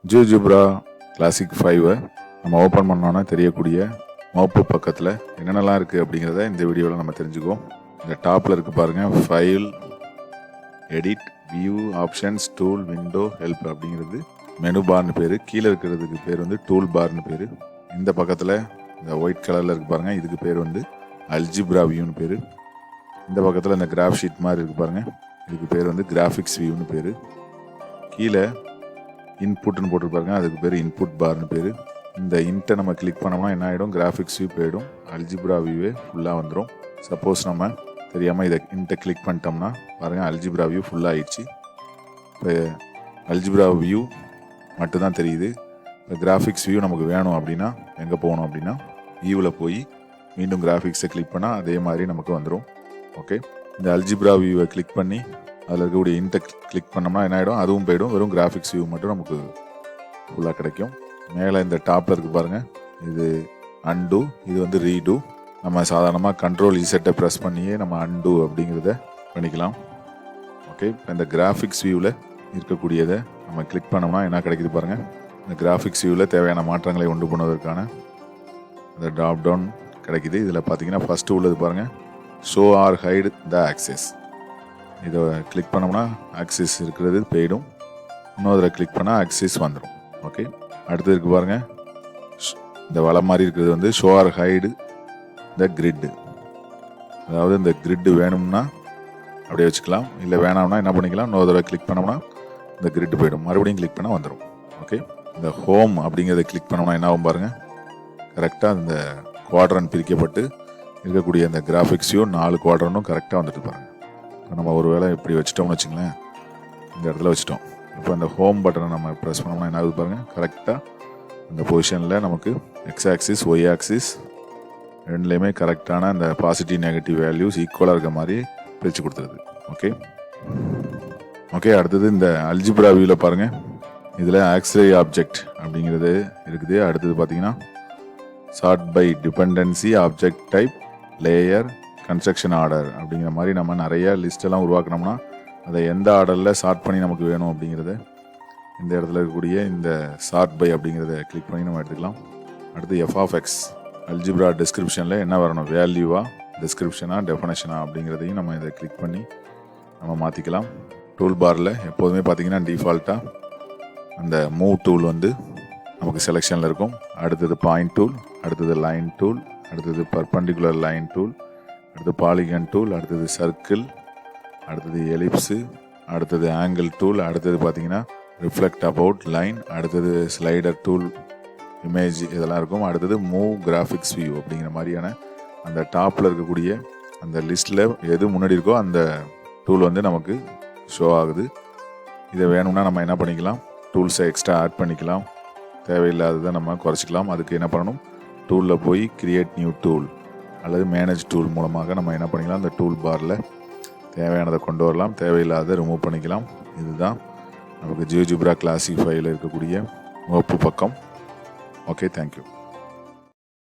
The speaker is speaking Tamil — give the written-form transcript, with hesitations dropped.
Geogebra Classic 5 நம்ம ஓப்பன் பண்ணோன்னா தெரியக்கூடிய மோப்பு பக்கத்தில் என்னென்னலாம் இருக்குது அப்படிங்கிறத இந்த வீடியோவில் நம்ம தெரிஞ்சுக்குவோம். இந்த டாப்பில் இருக்குது பாருங்கள், file, edit, view, options, tool, window, help அப்படிங்கிறது மெனு பார்னு பேர். கீழே இருக்கிறதுக்கு பேர் வந்து டூல் பார்னு பேர். இந்த பக்கத்தில் இந்த ஒயிட் கலரில் இருக்குது பாருங்கள், இதுக்கு பேர் வந்து அல்ஜிப்ரா வியூன்னு பேர். இந்த பக்கத்தில் இந்த கிராஃப் ஷீட் மாதிரி இருக்குது பாருங்கள், இதுக்கு பேர் வந்து கிராஃபிக்ஸ் வியூன்னு பேர். கீழே இன்புட்னு போட்டிருப்பாருங்க, அதுக்கு பேர் இன்புட் பார்னு பேர். இந்த இன்ட்டை நம்ம கிளிக் பண்ணோம்னா என்ன ஆகிடும், கிராஃபிக்ஸ் வியூ போயிடும், அல்ஜிப்ரா வியூவே ஃபுல்லாக வந்துடும். சப்போஸ் நம்ம தெரியாமல் இதை இன்ட்டை கிளிக் பண்ணிட்டோம்னா பாருங்கள், அல்ஜிப்ரா வியூ ஃபுல்லாக ஆயிடுச்சு. இப்போ அல்ஜிப்ரா வியூ மட்டும்தான் தெரியுது. இப்போ கிராஃபிக்ஸ் வியூ நமக்கு வேணும் அப்படின்னா எங்கே போகணும் அப்படின்னா, வியூவில் போய் மீண்டும் கிராஃபிக்ஸை கிளிக் பண்ணால் அதே மாதிரி நமக்கு வந்துடும். ஓகே, இந்த அல்ஜிப்ரா வியூவை கிளிக் பண்ணி அதில் இருக்கக்கூடிய இன்ட்டை கிளிக் பண்ணோம்னா என்ன ஆகிடும், அதுவும் போயிடும், வெறும் கிராஃபிக்ஸ் வியூ மட்டும் நமக்கு ஃபுல்லாக கிடைக்கும். மேலே இந்த டாப்பில் இருக்குது பாருங்கள், இது அன்டூ, இது வந்து ரீடூ. நம்ம சாதாரணமாக கண்ட்ரோல் இசட்டை ப்ரெஸ் பண்ணியே நம்ம அன்டூ அப்படிங்கிறத பண்ணிக்கலாம். ஓகே, இப்போ இந்த கிராஃபிக்ஸ் வியூவில் இருக்கக்கூடியதை நம்ம கிளிக் பண்ணோம்னா என்ன கிடைக்குது பாருங்கள், இந்த கிராஃபிக்ஸ் வியூவில் தேவையான மாற்றங்களை உண்டு பண்ணுவதற்கான இந்த ட்ராப் டவுன் கிடைக்குது. இதில் பார்த்தீங்கன்னா ஃபஸ்ட்டு உள்ளது பாருங்கள், show or hide the axes. இதை கிளிக் பண்ணோம்னா ஆக்சிஸ் இருக்கிறது போயிடும், இன்னொரு கிளிக் பண்ணால் ஆக்சிஸ் வந்துடும். ஓகே, அடுத்து இருக்குது பாருங்கள், இந்த வலை மாதிரி இருக்கிறது வந்து ஷோ ஆர் ஹைடு த கிரிட்டு. அதாவது இந்த கிரிட்டு வேணும்னா அப்படியே வச்சுக்கலாம், இல்லை வேணாம்னா என்ன பண்ணிக்கலாம், இன்னொரு தடவை கிளிக் பண்ணோம்னா இந்த கிரிட்டு போயிடும், மறுபடியும் கிளிக் பண்ணால் வந்துடும். ஓகே, இந்த ஹோம் அப்படிங்கிறத கிளிக் பண்ணோம்னா என்ன ஆகும் பாருங்கள், கரெக்டாக இந்த குவாட்ரன் பிரிக்கப்பட்டு இருக்கக்கூடிய இந்த கிராஃபிக்ஸையும் 4 குவாட்ரனும் கரெக்டாக வந்துட்டு பாருங்கள். இப்போ நம்ம ஒரு வேளை இப்படி வச்சுட்டோம்னு வச்சுங்களேன், இந்த இடத்துல வச்சுட்டோம். இப்போ அந்த ஹோம் பட்டனை நம்ம ப்ரெஸ் பண்ணோம்னா என்ன ஆகுது பாருங்கள், கரெக்டாக அந்த பொசிஷனில் நமக்கு எக்ஸ் ஆக்சிஸ் ஒய் ஆக்சிஸ் ரெண்டுலேயுமே கரெக்டான அந்த பாசிட்டிவ் நெகட்டிவ் வேல்யூஸ் ஈக்குவலாக இருக்க மாதிரி பிரித்து கொடுத்துருது. ஓகே ஓகே அடுத்தது இந்த அல்ஜிப்ரா வியூவில் பாருங்கள், இதில் ஆக்சிலரி ஆப்ஜெக்ட் அப்படிங்கிறது இருக்குது. அடுத்தது பார்த்தீங்கன்னா chart by dependency, object type, layer, construction order அப்படிங்கிற மாதிரி நம்ம நிறைய லிஸ்டெல்லாம் உருவாக்கினோம்னா அதை எந்த ஆர்டரில் சார்ட் பண்ணி நமக்கு வேணும் அப்படிங்கிறத இந்த இடத்துல இருக்கக்கூடிய இந்த சார்ட் பை அப்படிங்கிறத கிளிக் பண்ணி நம்ம எடுத்துக்கலாம். அடுத்து எஃப் ஆஃப் எக்ஸ், அல்ஜிப்ரா டிஸ்கிரிப்ஷனில் என்ன வரணும், வேல்யூவா, டிஸ்கிரிப்ஷனா, டெஃபினேஷனா அப்படிங்கிறதையும் நம்ம இதை கிளிக் பண்ணி நம்ம மாற்றிக்கலாம். டூல் பாரில் எப்போதுமே பார்த்திங்கன்னா டிஃபால்ட்டாக அந்த மூவ் டூல் வந்து நமக்கு செலெக்ஷனில் இருக்கும். அடுத்தது பாயிண்ட் டூல், அடுத்தது லைன் டூல், அடுத்தது பர்பண்டிகுலர் லைன் டூல், அடுத்தது பாலிகன் டூல், அடுத்தது சர்க்கிள், அடுத்தது எலிப்ஸு, அடுத்தது ஆங்கிள் டூல், அடுத்தது பார்த்திங்கன்னா ரிஃப்ளெக்ட் அபவுட் லைன், அடுத்தது ஸ்லைடர் டூல், இமேஜ் இதெல்லாம் இருக்கும். அடுத்தது மூவ் கிராஃபிக்ஸ் வியூ அப்படிங்கிற மாதிரியான அந்த டாப்பில் இருக்கக்கூடிய அந்த லிஸ்ட்டில் எது முன்னாடி இருக்கோ அந்த டூல் வந்து நமக்கு ஷோ ஆகுது. இதை வேணும்னா நம்ம என்ன பண்ணிக்கலாம், டூல்ஸை எக்ஸ்ட்ரா ஆட் பண்ணிக்கலாம், தேவையில்லாததை நம்ம குறைச்சிக்கலாம். அதுக்கு என்ன பண்ணணும், டூலில் போய் கிரியேட் நியூ டூல் அல்லது மேனேஜ் டூல் மூலமாக நம்ம என்ன பண்ணிக்கலாம், அந்த டூல் பாரில் தேவையானதை கொண்டு வரலாம், தேவையில்லாத ரிமூவ் பண்ணிக்கலாம். இதுதான் நமக்கு ஜியோஜிப்ரா கிளாசிக் 5 இருக்கக்கூடிய வகுப்பு பக்கம். Okay, thank you.